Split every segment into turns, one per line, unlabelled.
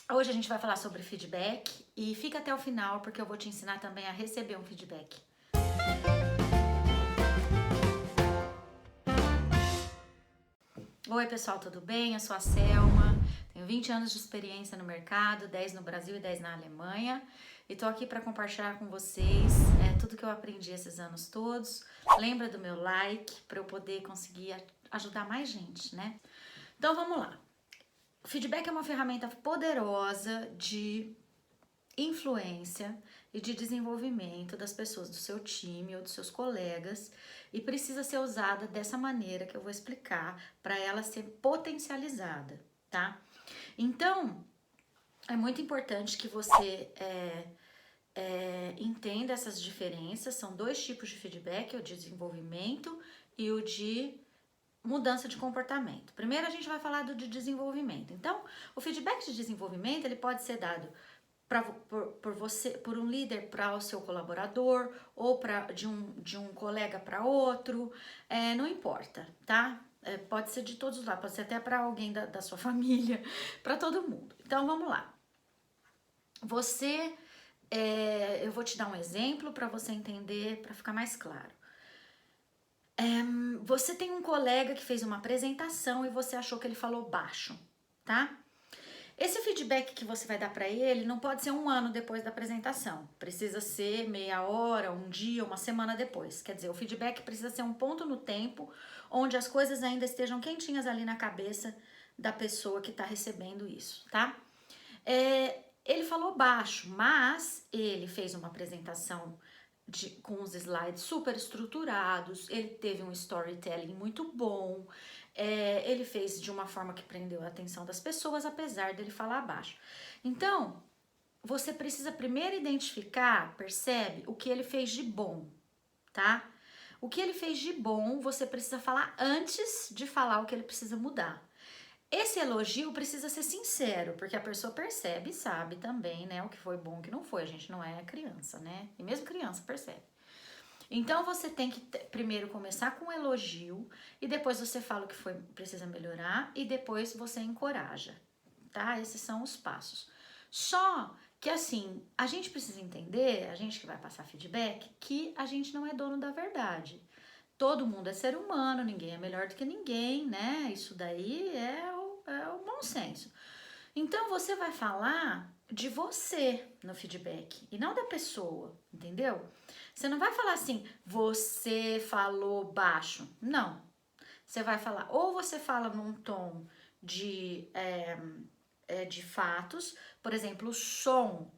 Hoje a gente vai falar sobre feedback e fica até o final porque eu vou te ensinar também a receber um feedback. Oi pessoal, tudo bem? Eu sou a Selma, tenho 20 anos de experiência no mercado, 10 no Brasil e 10 na Alemanha. E tô aqui para compartilhar com vocês tudo que eu aprendi esses anos todos. Lembra do meu like para eu poder conseguir ajudar mais gente, né? Então vamos lá. O feedback é uma ferramenta poderosa de influência e de desenvolvimento das pessoas do seu time ou dos seus colegas e precisa ser usada dessa maneira que eu vou explicar para ela ser potencializada, tá? Então, é muito importante que você entenda essas diferenças. São dois tipos de feedback, o de desenvolvimento e o de mudança de comportamento. Primeiro a gente vai falar do de desenvolvimento. Então, o feedback de desenvolvimento ele pode ser dado por um líder para o seu colaborador ou de um colega para outro, não importa, tá? Pode ser de todos os lados, pode ser até para alguém da sua família, para todo mundo. Então vamos lá. Eu vou te dar um exemplo para você entender, para ficar mais claro. Você tem um colega que fez uma apresentação e você achou que ele falou baixo, tá? Esse feedback que você vai dar para ele não pode ser um ano depois da apresentação. Precisa ser meia hora, um dia, uma semana depois. Quer dizer, o feedback precisa ser um ponto no tempo onde as coisas ainda estejam quentinhas ali na cabeça da pessoa que está recebendo isso, tá? Ele falou baixo, mas ele fez uma apresentação com os slides super estruturados, ele teve um storytelling muito bom, ele fez de uma forma que prendeu a atenção das pessoas, apesar dele falar baixo. Então, você precisa primeiro identificar, percebe, o que ele fez de bom, tá? O que ele fez de bom, você precisa falar antes de falar o que ele precisa mudar. Esse elogio precisa ser sincero, porque a pessoa percebe e sabe também, né, o que foi bom e o que não foi. A gente não é criança, né? E mesmo criança percebe. Então você tem que primeiro começar com um elogio e depois você fala o que foi precisa melhorar e depois você encoraja, tá? Esses são os passos. Só que assim, a gente precisa entender, a gente que vai passar feedback, que a gente não é dono da verdade. Todo mundo é ser humano, ninguém é melhor do que ninguém, né? Isso daí é o bom senso. Então você vai falar de você no feedback e não da pessoa, entendeu? Você não vai falar assim, você falou baixo. Não. Você vai falar, ou você fala num tom de fatos, por exemplo, o som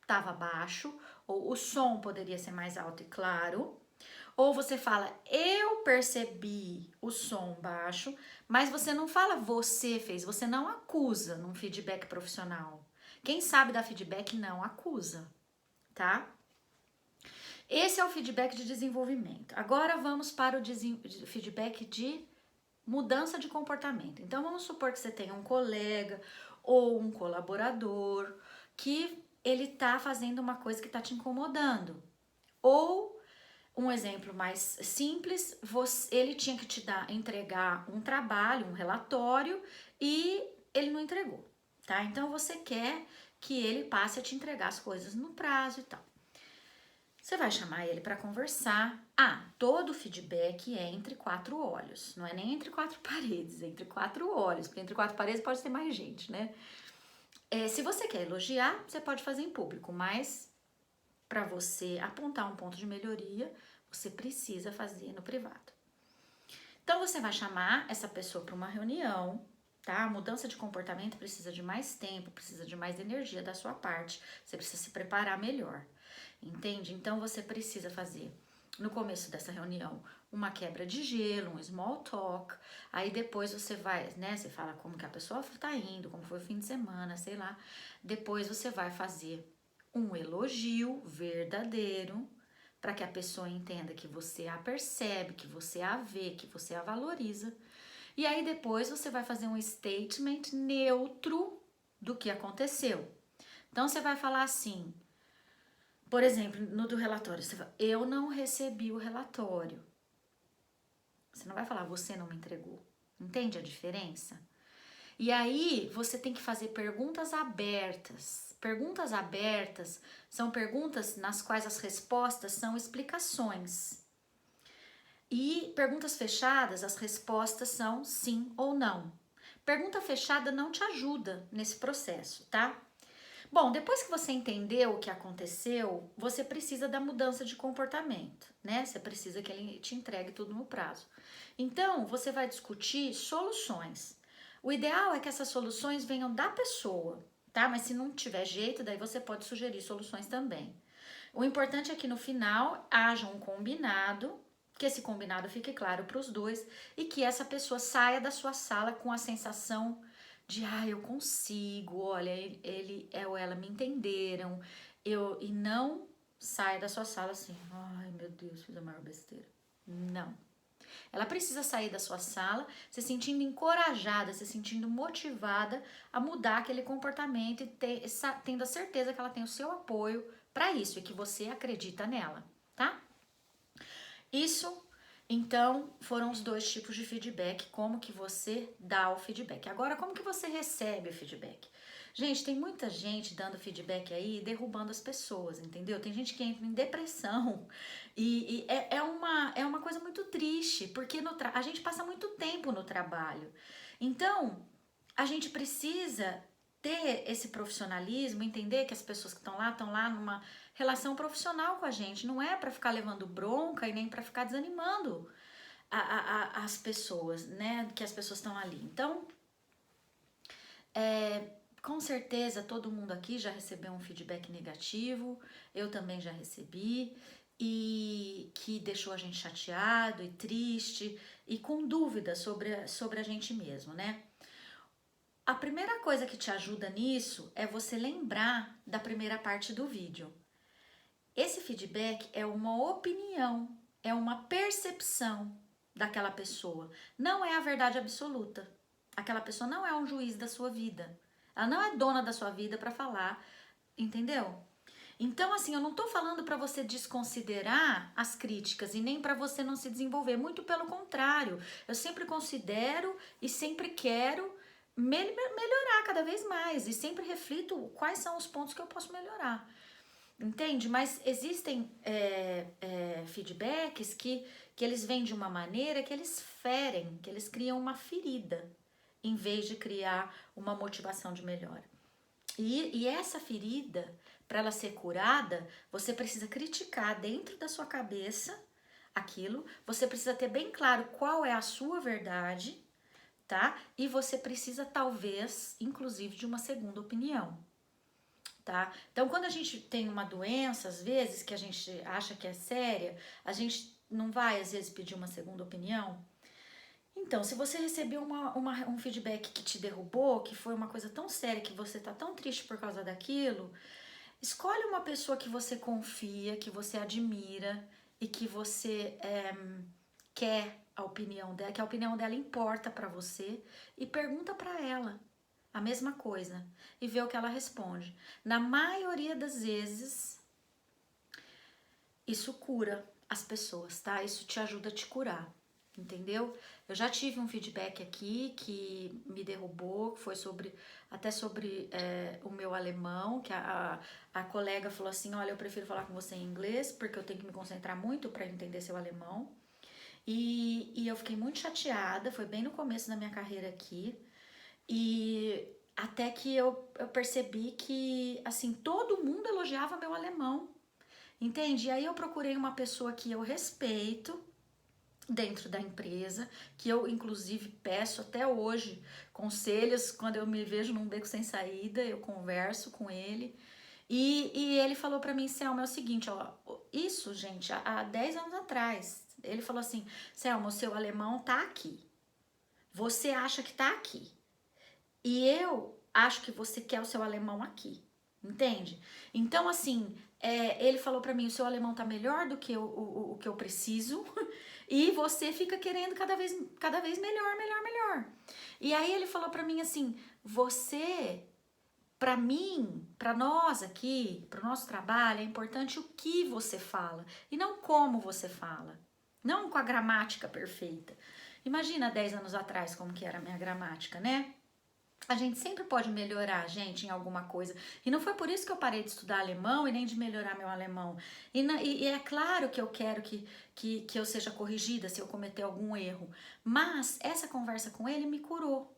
estava baixo, ou o som poderia ser mais alto e claro. Ou você fala, eu percebi o som baixo, mas você não fala você fez, você não acusa num feedback profissional. Quem sabe dar feedback não acusa, tá? Esse é o feedback de desenvolvimento. Agora vamos para o feedback de mudança de comportamento. Então vamos supor que você tenha um colega ou um colaborador que ele tá fazendo uma coisa que tá te incomodando. Ou um exemplo mais simples, ele tinha que entregar um trabalho, um relatório e ele não entregou, tá? Então você quer que ele passe a te entregar as coisas no prazo e tal. Você vai chamar ele para conversar. Todo feedback é entre quatro olhos, não é nem entre quatro paredes, é entre quatro olhos, porque entre quatro paredes pode ter mais gente, né? Se você quer elogiar, você pode fazer em público, mas para você apontar um ponto de melhoria, você precisa fazer no privado. Então você vai chamar essa pessoa para uma reunião, tá? A mudança de comportamento precisa de mais tempo, precisa de mais energia da sua parte, você precisa se preparar melhor, entende? Então você precisa fazer no começo dessa reunião uma quebra de gelo, um small talk, aí depois você vai, né, você fala como que a pessoa tá indo, como foi o fim de semana, sei lá, depois você vai fazer um elogio verdadeiro, para que a pessoa entenda que você a percebe, que você a vê, que você a valoriza. E aí depois você vai fazer um statement neutro do que aconteceu. Então você vai falar assim, por exemplo, no do relatório, você fala, eu não recebi o relatório. Você não vai falar, você não me entregou. Entende a diferença? E aí você tem que fazer perguntas abertas. Perguntas abertas são perguntas nas quais as respostas são explicações. E perguntas fechadas, as respostas são sim ou não. Pergunta fechada não te ajuda nesse processo, tá? Bom, depois que você entendeu o que aconteceu, você precisa da mudança de comportamento, né? Você precisa que ele te entregue tudo no prazo. Então, você vai discutir soluções. O ideal é que essas soluções venham da pessoa, tá? Mas se não tiver jeito, daí você pode sugerir soluções também. O importante é que no final haja um combinado, que esse combinado fique claro para os dois e que essa pessoa saia da sua sala com a sensação de eu consigo, olha, ele ou ela me entenderam, e não saia da sua sala assim, ai meu Deus, fiz a maior besteira. Não. Ela precisa sair da sua sala se sentindo encorajada, se sentindo motivada a mudar aquele comportamento e tendo a certeza que ela tem o seu apoio para isso e que você acredita nela, tá? Isso, então, foram os dois tipos de feedback, como que você dá o feedback. Agora, como que você recebe o feedback? Gente, tem muita gente dando feedback aí, derrubando as pessoas, entendeu? Tem gente que entra em depressão e é uma coisa muito triste, porque a gente passa muito tempo no trabalho. Então, a gente precisa ter esse profissionalismo, entender que as pessoas que estão lá numa relação profissional com a gente, não é para ficar levando bronca e nem para ficar desanimando as pessoas, né, que as pessoas estão ali. Então, com certeza todo mundo aqui já recebeu um feedback negativo, eu também já recebi, e que deixou a gente chateado e triste e com dúvidas sobre a gente mesmo, né? A primeira coisa que te ajuda nisso é você lembrar da primeira parte do vídeo. Esse feedback é uma opinião, é uma percepção daquela pessoa. Não é a verdade absoluta. Aquela pessoa não é um juiz da sua vida. Ela não é dona da sua vida para falar, entendeu? Então, assim, eu não tô falando para você desconsiderar as críticas e nem para você não se desenvolver. Muito pelo contrário. Eu sempre considero e sempre quero melhorar cada vez mais e sempre reflito quais são os pontos que eu posso melhorar. Entende? Mas existem feedbacks que eles vêm de uma maneira que eles ferem, que eles criam uma ferida, em vez de criar uma motivação de melhora. E essa ferida, para ela ser curada, você precisa criticar dentro da sua cabeça aquilo, você precisa ter bem claro qual é a sua verdade, tá? E você precisa, talvez, inclusive, de uma segunda opinião. Tá? Então, quando a gente tem uma doença, às vezes, que a gente acha que é séria, a gente não vai, às vezes, pedir uma segunda opinião. Então, se você recebeu um feedback que te derrubou, que foi uma coisa tão séria, que você tá tão triste por causa daquilo, escolhe uma pessoa que você confia, que você admira e que você quer a opinião dela, que a opinião dela importa pra você e pergunta pra ela a mesma coisa e ver o que ela responde. Na maioria das vezes, isso cura as pessoas, tá? Isso te ajuda a te curar, entendeu? Eu já tive um feedback aqui que me derrubou, que foi até sobre o meu alemão, que a colega falou assim, olha, eu prefiro falar com você em inglês, porque eu tenho que me concentrar muito para entender seu alemão. E eu fiquei muito chateada, foi bem no começo da minha carreira aqui, e até que eu percebi que, assim, todo mundo elogiava meu alemão, entende? E aí eu procurei uma pessoa que eu respeito dentro da empresa, que eu, inclusive, peço até hoje conselhos, quando eu me vejo num beco sem saída, eu converso com ele. E ele falou pra mim, Selma, é o seguinte, ó, isso, gente, há 10 anos atrás, ele falou assim, Selma, o seu alemão tá aqui, você acha que tá aqui, e eu acho que você quer o seu alemão aqui, entende? Então, assim, ele falou pra mim, o seu alemão tá melhor do que o que eu preciso, e você fica querendo cada vez melhor, melhor, melhor. E aí ele falou pra mim assim, você, pra mim, pra nós aqui, pro nosso trabalho, é importante o que você fala, e não como você fala, não com a gramática perfeita. Imagina 10 anos atrás como que era a minha gramática, né? A gente sempre pode melhorar, gente, em alguma coisa. E não foi por isso que eu parei de estudar alemão e nem de melhorar meu alemão. E é claro que eu quero que eu seja corrigida se eu cometer algum erro. Mas essa conversa com ele me curou.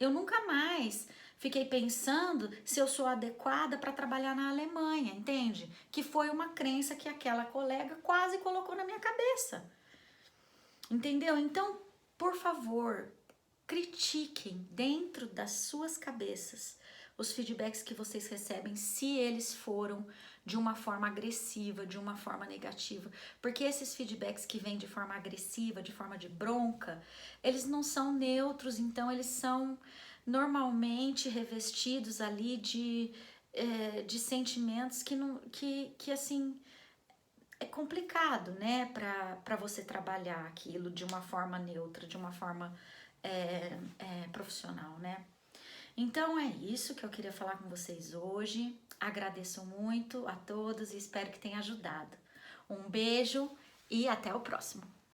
Eu nunca mais fiquei pensando se eu sou adequada para trabalhar na Alemanha, entende? Que foi uma crença que aquela colega quase colocou na minha cabeça. Entendeu? Então, por favor, critiquem dentro das suas cabeças os feedbacks que vocês recebem, se eles foram de uma forma agressiva, de uma forma negativa. Porque esses feedbacks que vêm de forma agressiva, de forma de bronca, eles não são neutros, então eles são normalmente revestidos ali de sentimentos que, não, que assim é complicado, né, para você trabalhar aquilo de uma forma neutra, de uma forma profissional, né? Então é isso que eu queria falar com vocês hoje. Agradeço muito a todos e espero que tenha ajudado. Um beijo e até o próximo.